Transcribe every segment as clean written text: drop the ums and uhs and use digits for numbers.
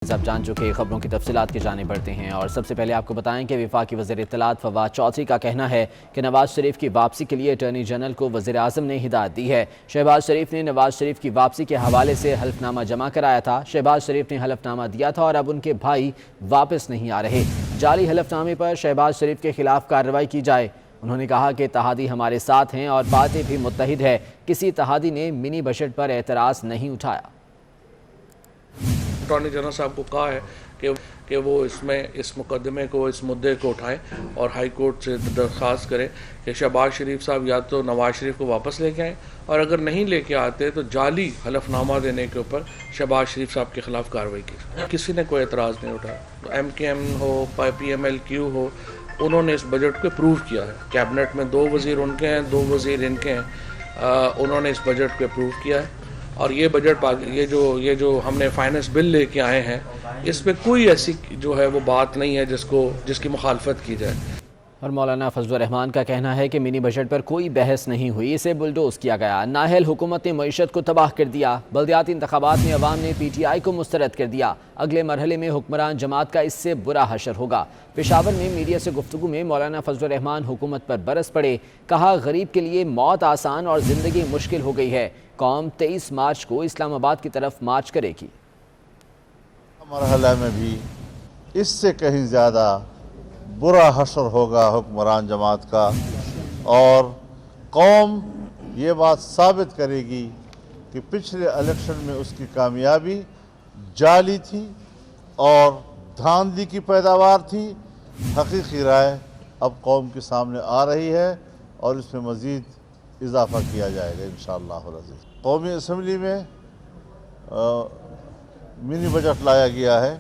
آپ جان چکے خبروں کی تفصیلات کی جانب بڑھتے ہیں اور سب سے پہلے آپ کو بتائیں کہ وفاقی وزیر اطلاعات فواد چودھری کا کہنا ہے کہ نواز شریف کی واپسی کے لیے اٹارنی جنرل کو وزیر اعظم نے ہدایت دی ہے۔ شہباز شریف نے نواز شریف کی واپسی کے حوالے سے حلف نامہ جمع کرایا تھا۔ شہباز شریف نے حلف نامہ دیا تھا اور اب ان کے بھائی واپس نہیں آ رہے۔ جعلی حلف نامے پر شہباز شریف کے خلاف کارروائی کی جائے۔ انہوں نے کہا کہ اتحادی ہمارے ساتھ ہیں اور پارٹی بھی متحد ہے۔ کسی اتحادی نے منی بجٹ پر اعتراض نہیں اٹھایا۔ اٹارنی جنرل صاحب کو کہا ہے کہ وہ اس مقدمے کو، اس مدعے کو اٹھائیں اور ہائی کورٹ سے درخواست کریں کہ شہباز شریف صاحب یا تو نواز شریف کو واپس لے کے آئیں، اور اگر نہیں لے کے آتے تو جعلی حلف نامہ دینے کے اوپر شہباز شریف صاحب کے خلاف کارروائی کی۔ کسی نے کوئی اعتراض نہیں اٹھایا۔ ایم کے ایم ہو، پی ایم ایل کیو ہو، انہوں نے اس بجٹ کو اپروو کیا ہے۔ کیبنٹ میں 2 وزیر ان کے ہیں، 2 وزیر ان کے ہیں، انہوں نے اس بجٹ کو اپروو کیا ہے۔ اور یہ بجٹ یہ جو ہم نے فائنانس بل لے کے آئے ہیں، اس میں کوئی ایسی جو ہے وہ بات نہیں ہے جس کی مخالفت کی جائے۔ اور مولانا فضل الرحمان کا کہنا ہے کہ منی بجٹ پر کوئی بحث نہیں ہوئی، اسے بلڈوز کیا گیا۔ نااہل حکومت نے معیشت کو تباہ کر دیا۔ بلدیاتی انتخابات میں عوام نے پی ٹی آئی کو مسترد کر دیا۔ اگلے مرحلے میں حکمران جماعت کا اس سے برا حشر ہوگا۔ پشاور میں میڈیا سے گفتگو میں مولانا فضل الرحمان حکومت پر برس پڑے۔ کہا غریب کے لیے موت آسان اور زندگی مشکل ہو گئی ہے۔ قوم 23 مارچ کو اسلام آباد کی طرف مارچ کرے گی۔ مرحلہ میں بھی اس سے کہیں زیادہ برا حشر ہوگا حکمران جماعت کا، اور قوم یہ بات ثابت کرے گی کہ پچھلے الیکشن میں اس کی کامیابی جعلی تھی اور دھاندلی کی پیداوار تھی۔ حقیقی رائے اب قوم کے سامنے آ رہی ہے اور اس میں مزید اضافہ کیا جائے گا انشاءاللہ العزیز۔ قومی اسمبلی میں منی بجٹ لایا گیا ہے۔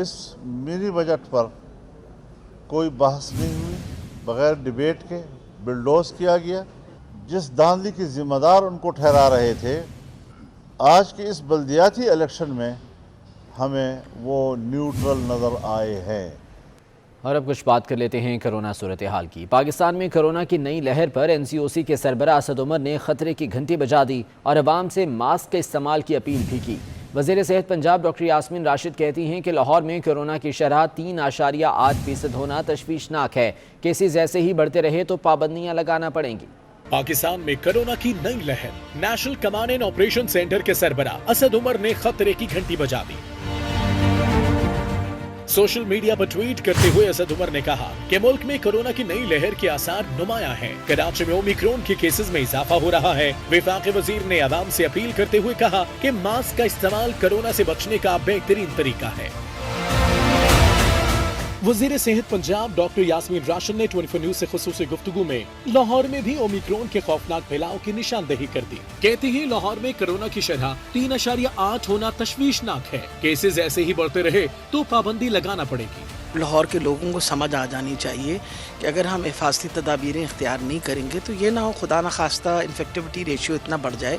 اس منی بجٹ پر کوئی بحث نہیں ہوئی، بغیر ڈیبیٹ کے بلڈوز کیا گیا۔ جس دھاندلی کی ذمہ دار ان کو ٹھہرا رہے تھے، آج کے اس بلدیاتی الیکشن میں ہمیں وہ نیوٹرل نظر آئے ہیں۔ اور اب کچھ بات کر لیتے ہیں کرونا صورتحال کی۔ پاکستان میں کرونا کی نئی لہر پر این سی او سی کے سربراہ اسد عمر نے خطرے کی گھنٹی بجا دی اور عوام سے ماسک کے استعمال کی اپیل بھی کی۔ وزیر صحت پنجاب ڈاکٹر یاسمین راشد کہتی ہیں کہ لاہور میں کرونا کی شرح 3.8% ہونا تشویشناک ہے۔ کیسز ایسے ہی بڑھتے رہے تو پابندیاں لگانا پڑیں گی۔ پاکستان میں کرونا کی نئی لہر، national command and operation centre کے سربراہ اسد عمر نے خطرے کی گھنٹی بجا دی۔ سوشل میڈیا پر ٹویٹ کرتے ہوئے اسد عمر نے کہا کہ ملک میں کرونا کی نئی لہر کے آثار نمایاں ہیں۔ کراچی میں اومیکرون کے کیسز میں اضافہ ہو رہا ہے۔ وفاقی وزیر نے عوام سے اپیل کرتے ہوئے کہا کہ ماسک کا استعمال کرونا سے بچنے کا بہترین طریقہ ہے۔ وزیر صحت پنجاب ڈاکٹر یاسمین راشد نے 24 نیوز سے خصوصی گفتگو میں لاہور میں بھی اومیکرون کے خوفناک پھیلاؤ کی نشاندہی کر دی۔ کہتے ہیں لاہور میں کرونا کی شرح 3.8 ہونا تشویشناک ہے۔ کیسز ایسے ہی بڑھتے رہے تو پابندی لگانا پڑے گی۔ لاہور کے لوگوں کو سمجھ آ جانی چاہیے کہ اگر ہم حفاظتی تدابیریں اختیار نہیں کریں گے تو یہ نہ ہو خدا نخواستہ انفیکٹیوٹی ریشیو اتنا بڑھ جائے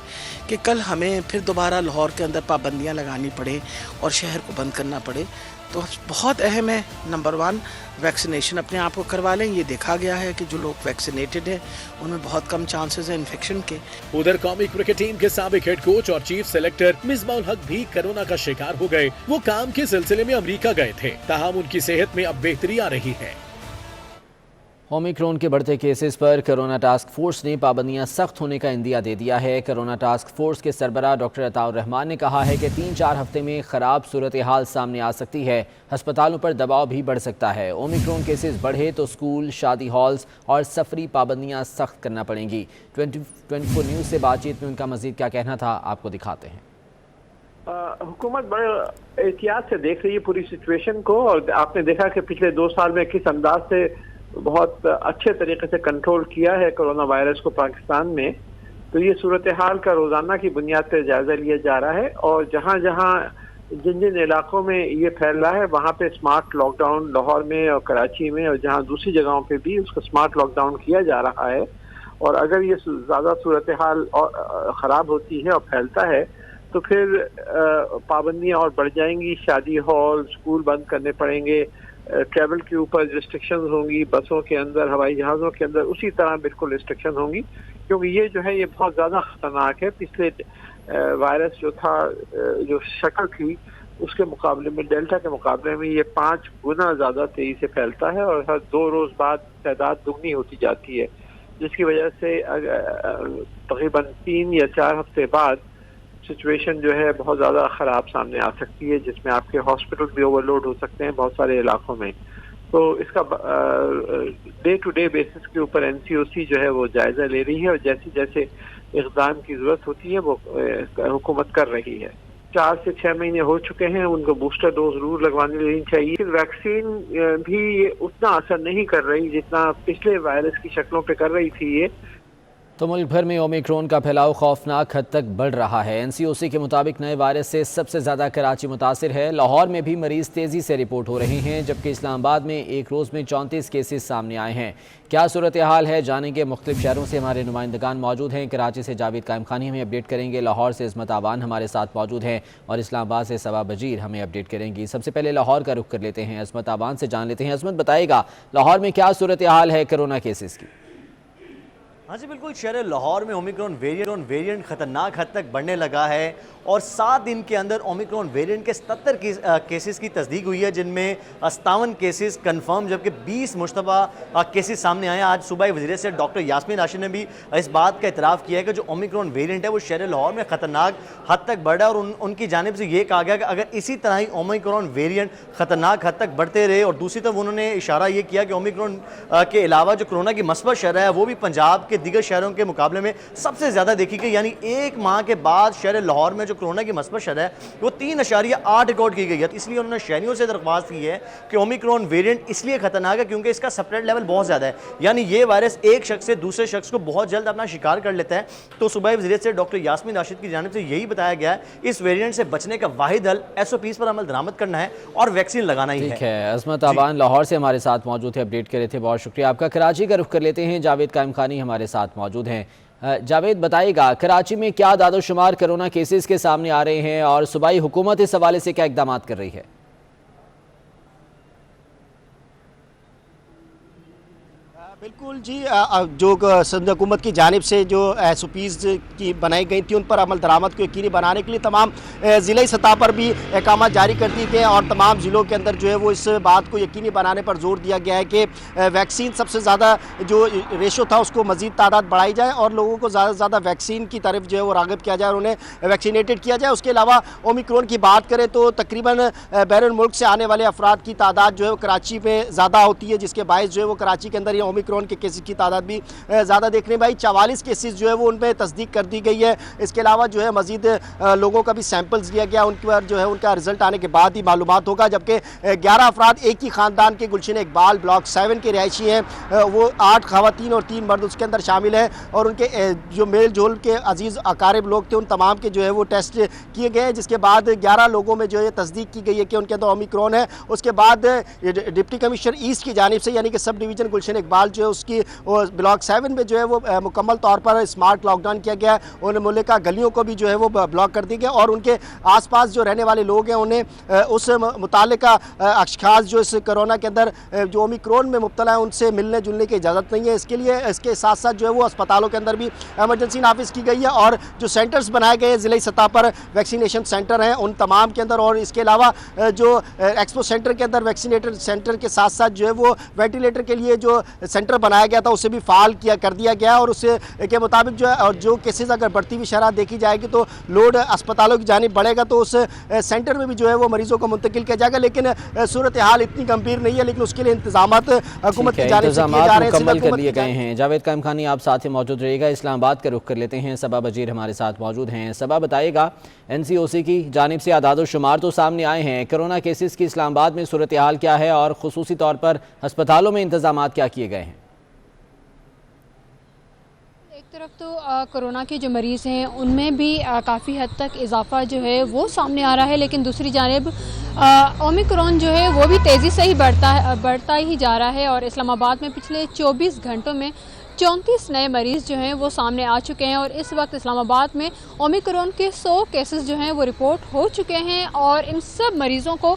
کہ کل ہمیں پھر دوبارہ لاہور کے اندر پابندیاں لگانی پڑے اور شہر کو بند کرنا پڑے۔ تو بہت اہم ہے، نمبر 1 ویکسینیشن اپنے آپ کو کروا لیں۔ یہ دیکھا گیا ہے کہ جو لوگ ویکسینیٹڈ ہیں ان میں بہت کم چانسز ہیں انفیکشن کے۔ ادھر قومی کرکٹ ٹیم کے سابق ہیڈ کوچ اور چیف سلیکٹر مصباح الحق بھی کرونا کا شکار ہو گئے۔ وہ کام کے سلسلے میں امریکہ گئے تھے، تاہم ان کی صحت میں اب بہتری آ رہی ہے۔ اومیکرون کے بڑھتے کیسز پر کرونا ٹاسک فورس نے پابندیاں سخت ہونے کا عندیہ دے دیا ہے۔ کرونا ٹاسک فورس کے سربراہ ڈاکٹر عطاء الرحمان نے کہا ہے کہ 3-4 ہفتے میں خراب صورتحال سامنے آ سکتی ہے۔ ہسپتالوں پر دباؤ بھی بڑھ سکتا ہے۔ اومیکرون کیسز بڑھے تو سکول، شادی ہالز اور سفری پابندیاں سخت کرنا پڑیں گی۔ 24 نیوز سے بات چیت میں ان کا مزید کیا کہنا تھا، آپ کو دکھاتے ہیں۔ حکومت بڑے احتیاط سے دیکھ رہی ہے پوری سچویشن کو، اور آپ نے دیکھا کہ پچھلے 2 سال میں کس انداز سے بہت اچھے طریقے سے کنٹرول کیا ہے کرونا وائرس کو پاکستان میں۔ تو یہ صورتحال کا روزانہ کی بنیاد پہ جائزہ لیا جا رہا ہے، اور جہاں جہاں جن علاقوں میں یہ پھیل رہا ہے وہاں پہ سمارٹ لاک ڈاؤن لاہور میں اور کراچی میں اور جہاں دوسری جگہوں پہ بھی اس کو سمارٹ لاک ڈاؤن کیا جا رہا ہے۔ اور اگر یہ زیادہ صورتحال خراب ہوتی ہے اور پھیلتا ہے تو پھر پابندیاں اور بڑھ جائیں گی۔ شادی ہال، اسکول بند کرنے پڑیں گے، ٹریول کے اوپر ریسٹرکشنز ہوں گی، بسوں کے اندر، ہوائی جہازوں کے اندر اسی طرح بالکل ریسٹرکشن ہوں گی، کیونکہ یہ جو ہے یہ بہت زیادہ خطرناک ہے۔ پچھلے وائرس جو تھا، جو شکل تھی اس کے مقابلے میں ڈیلٹا کے مقابلے میں یہ 5 گنا زیادہ تیزی سے پھیلتا ہے اور ہر 2 روز بعد تعداد دگنی ہوتی جاتی ہے، جس کی وجہ سے تقریباً 3 یا 4 ہفتے بعد سچویشن جو ہے بہت زیادہ خراب سامنے آ سکتی ہے، جس میں آپ کے ہاسپٹل بھی اوور لوڈ ہو سکتے ہیں بہت سارے علاقوں میں۔ تو اس کا ڈے ٹو ڈے بیسس کے اوپر NCOC جو ہے وہ جائزہ لے رہی ہے اور جیسے جیسے اقدام کی ضرورت ہوتی ہے وہ حکومت کر رہی ہے۔ 4 سے 6 مہینے ہو چکے ہیں، ان کو بوسٹر ڈوز ضرور لگوانی لینی چاہیے۔ لیکن ویکسین بھی اتنا اثر نہیں کر رہی جتنا پچھلے وائرس کی شکلوں پہ کر رہی تھی یہ۔ تو ملک بھر میں اومیکرون کا پھیلاؤ خوفناک حد تک بڑھ رہا ہے۔ NCOC کے مطابق نئے وائرس سے سب سے زیادہ کراچی متاثر ہے۔ لاہور میں بھی مریض تیزی سے رپورٹ ہو رہے ہیں، جبکہ اسلام آباد میں ایک روز میں 34 کیسز سامنے آئے ہیں۔ کیا صورتحال ہے جانیں گے، مختلف شہروں سے ہمارے نمائندگان موجود ہیں۔ کراچی سے جاوید قائم خانی ہمیں اپڈیٹ کریں گے، لاہور سے عظمت آبان ہمارے ساتھ موجود ہیں اور اسلام آباد سے صبا بجیر ہمیں اپڈیٹ کریں گی۔ سب سے پہلے لاہور کا رخ کر لیتے ہیں، عظمت آبان سے جان لیتے ہیں۔ عظمت بتائے گا لاہور میں کیا صورتحال ہے کرونا کیسز کی؟ ہاں جی بالکل، شہر لاہور میں اومیکرون ویریئنٹ خطرناک حد تک بڑھنے لگا ہے اور 7 دن کے اندر اومیکرون ویریئنٹ کے 77 کیسز کی تصدیق ہوئی ہے، جن میں 57 کیسز کنفرم جبکہ 20 مشتبہ کیسز سامنے آئے ہیں۔ آج صبح وزیر صحت ڈاکٹر یاسمین راشد نے بھی اس بات کا اعتراف کیا ہے کہ جو اومیکرون ویریئنٹ ہے وہ شہر لاہور میں خطرناک حد تک بڑھا ہے اور ان کی جانب سے یہ کہا گیا کہ اگر اسی طرح ہی اومیکرون ویریئنٹ خطرناک حد تک بڑھتے رہے، اور دوسری طرف انہوں نے اشارہ یہ کیا کہ اومیکرون کے علاوہ جو کرونا کی مثبت شرح ہے وہ بھی پنجاب کے دیگر شہروں کے مقابلے میں سب سے زیادہ دیکھی گئی، یعنی ایک ماہ کے بعد شہر لاہور میں جو کرونا کی مثبت شرح ہے وہ 3.8 ریکارڈ کی گئی ہے۔ اس لیے انہوں نے شہریوں سے درخواست کی ہے کہ اومیکرون ویریئنٹ اس لیے خطرناک ہے کیونکہ اس کا سپریڈ لیول بہت زیادہ ہے، یعنی یہ وائرس ایک شخص سے دوسرے شخص کو بہت جلد اپنا شکار کر لیتا ہے۔ تو صوبائی وزیر سے ڈاکٹر یاسمین راشد کی جانب سے یہی بتایا گیا ہے اس ویریئنٹ سے بچنے کا واحد حل SOPs پر عمل درآمد کرنا ہے اور ویکسین لگانا ہی ہے۔ ٹھیک ہے، عظمت آبان لاہور سے ہمارے ساتھ موجود تھے، اپڈیٹ کرے تھے، بہت شکریہ آپ کا۔ کراچی کا رخ کر لیتے ہیں، جاوید قائم خانی ہمارے ساتھ موجود ہیں۔ جاوید بتائیے گا کراچی میں کیا داد و شمار کرونا کیسز کے سامنے آ رہے ہیں اور صوبائی حکومت اس حوالے سے کیا اقدامات کر رہی ہے؟ بالکل جی، جو صدر حکومت کی جانب سے جو SOPs کی بنائی گئی تھی ان پر عمل درآمد کو یقینی بنانے کے لیے تمام ضلعی سطح پر بھی احکامات جاری کر دیے گئے اور تمام ضلعوں کے اندر جو ہے وہ اس بات کو یقینی بنانے پر زور دیا گیا ہے کہ ویکسین سب سے زیادہ جو ریشو تھا اس کو مزید تعداد بڑھائی جائے اور لوگوں کو زیادہ سے زیادہ ویکسین کی طرف جو ہے وہ راغب کیا جائے اور انہیں ویکسینیٹڈ کیا جائے۔ اس کے علاوہ اومیکرون کی بات کریں تو تقریباً بیرون ملک سے آنے والے افراد کی تعداد جو ہے وہ کراچی میں زیادہ ہوتی ہے، جس کے باعث جو ہے وہ کراچی کے اندر یہ اومیکرون کے کیسز کی تعداد بھی زیادہ دیکھنے میں آئی۔ 44 کیسز جو ہے وہ ان پہ تصدیق کر دی گئی ہے۔ اس کے علاوہ جو ہے مزید لوگوں کا بھی سیمپلز لیا گیا، ان پر جو ہے ان کا رزلٹ آنے کے بعد ہی معلومات ہوگا، جبکہ 11 افراد ایک ہی خاندان کے گلشن اقبال بلاک 7 کے رہائشی ہیں، وہ 8 خواتین اور 3 مرد اس کے اندر شامل ہیں اور ان کے جو میل جول کے عزیز اقارب لوگ تھے ان تمام کے جو ہے وہ ٹیسٹ کیے گئے ہیں، جس کے بعد 11 لوگوں میں جو ہے تصدیق کی گئی ہے کہ ان کے اندر اومیکرون ہے۔ اس کے بعد ڈپٹی کمشنر ایسٹ کی جانب سے یعنی کہ سب ڈویژن گلشن اقبال جو ہے اس کی بلاک 7 میں جو ہے وہ مکمل طور پر اسمارٹ لاک ڈاؤن کیا گیا ہے، ان ملکہ گلیوں کو بھی جو ہے وہ بلاک کر دی گیا اور ان کے آس پاس جو رہنے والے لوگ ہیں انہیں اس متعلقہ اشخاص جو اس کرونا کے اندر جو اومیکرون میں مبتلا ہیں ان سے ملنے جلنے کی اجازت نہیں ہے۔ اس کے لیے اس کے ساتھ ساتھ جو ہے وہ اسپتالوں کے اندر بھی ایمرجنسی نافذ کی گئی ہے اور جو سینٹرز بنائے گئے ضلعی سطح پر ویکسینیشن سینٹر ہیں ان تمام کے اندر، اور اس کے علاوہ جو ایکسپو سینٹر کے اندر ویکسینیٹر سینٹر کے ساتھ ساتھ جو ہے وہ وینٹیلیٹر کے لیے جو سینٹر بنایا گیا تھا اسے بھی فعال کر دیا گیا اور اس کے مطابق جو ہے اور جو کیسز اگر بڑھتی ہوئی شرح دیکھی جائے گی تو لوڈ اسپتالوں کی جانب بڑھے گا تو اس سینٹر میں بھی جو ہے وہ مریضوں کو منتقل کیا جائے گا، لیکن صورتحال اتنی گمبھیر نہیں ہے، لیکن اس کے لیے انتظامات حکومت کی جانب سے کیے جا رہے ہیں، مکمل کر لیے گئے ہیں۔ جاوید قائم خانی آپ ساتھ ہی موجود رہے گا، اسلام آباد کا رخ کر لیتے ہیں، صبا بجیر ہمارے ساتھ موجود ہیں۔ صبا بتائے گا NCOC کی جانب سے اعداد و شمار تو سامنے آئے ہیں، کرونا کیسز کی اسلام آباد میں صورتحال کیا ہے اور خصوصی طور پر ہسپتالوں میں انتظامات کیا کیے گئے ہیں؟ طرف تو کرونا کے جو مریض ہیں ان میں بھی کافی حد تک اضافہ جو ہے وہ سامنے آ رہا ہے، لیکن دوسری جانب اومیکرون جو ہے وہ بھی تیزی سے ہی بڑھتا ہی جا رہا ہے اور اسلام آباد میں پچھلے 24 گھنٹوں میں 34 نئے مریض جو ہیں وہ سامنے آ چکے ہیں اور اس وقت اسلام آباد میں اومیکرون کے 100 کیسز جو ہیں وہ رپورٹ ہو چکے ہیں اور ان سب مریضوں کو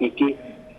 PK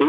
2